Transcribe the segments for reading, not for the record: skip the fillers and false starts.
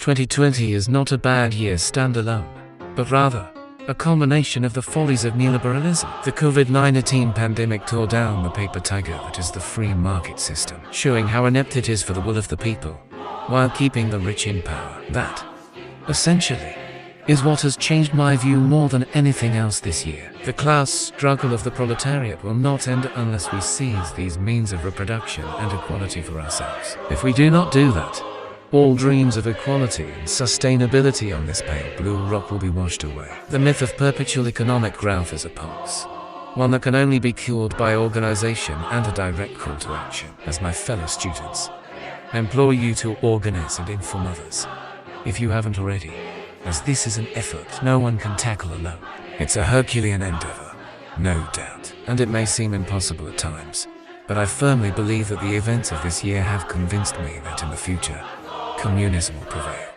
2020 is not a bad year standalone, but rather a culmination of the follies of neoliberalism. The COVID-19 pandemic tore down the paper tiger that is the free market system, showing how inept it is for the will of the people, while keeping the rich in power. That, essentially, is what has changed my view more than anything else this year. The class struggle of the proletariat will not end unless we seize these means of reproduction and equality for ourselves. If we do not do that, all dreams of equality and sustainability on this pale blue rock will be washed away. The myth of perpetual economic growth is a pulse, one that can only be cured by organization and a direct call to action. As my fellow students, I implore you to organize and inform others, if you haven't already, as this is an effort no one can tackle alone. It's a Herculean endeavor, no doubt, and it may seem impossible at times, but I firmly believe that the events of this year have convinced me that in the future, communism will prevail.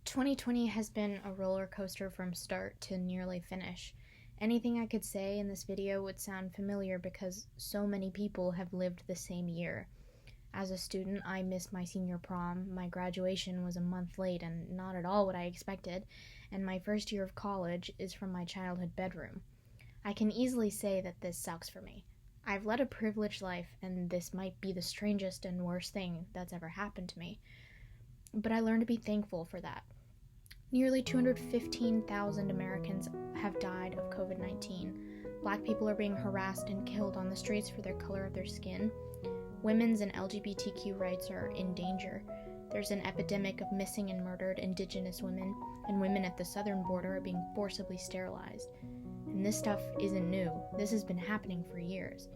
2020 has been a roller coaster from start to nearly finish. Anything I could say in this video would sound familiar because so many people have lived the same year. As a student, I missed my senior prom, my graduation was a month late and not at all what I expected, and my first year of college is from my childhood bedroom. I can easily say that this sucks for me. I've led a privileged life, and this might be the strangest and worst thing that's ever happened to me. But I learned to be thankful for that. Nearly 215,000 Americans have died of COVID-19. Black people are being harassed and killed on the streets for the color of their skin. Women's and LGBTQ rights are in danger. There's an epidemic of missing and murdered Indigenous women, and women at the southern border are being forcibly sterilized. And this stuff isn't new. This has been happening for years.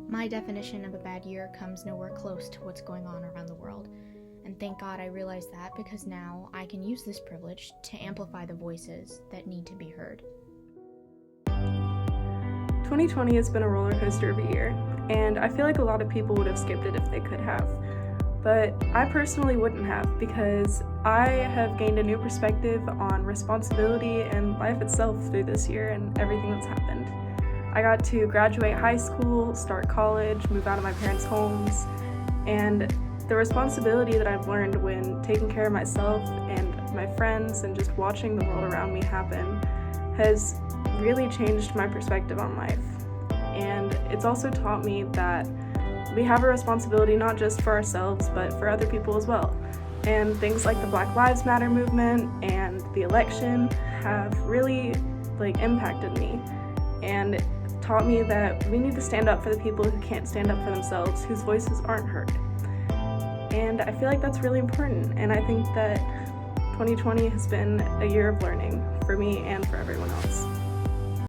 My definition of a bad year comes nowhere close to what's going on around the world. And thank God I realized that, because now I can use this privilege to amplify the voices that need to be heard. 2020 has been a roller coaster of a year, and I feel like a lot of people would have skipped it if they could have. But I personally wouldn't have, because I have gained a new perspective on responsibility and life itself through this year and everything that's happened. I got to graduate high school, start college, move out of my parents' homes, and the responsibility that I've learned when taking care of myself and my friends and just watching the world around me happen has really changed my perspective on life. And it's also taught me that we have a responsibility not just for ourselves, but for other people as well. And things like the Black Lives Matter movement and the election have really impacted me and taught me that we need to stand up for the people who can't stand up for themselves, whose voices aren't heard. And I feel like that's really important, and I think that 2020 has been a year of learning for me and for everyone else.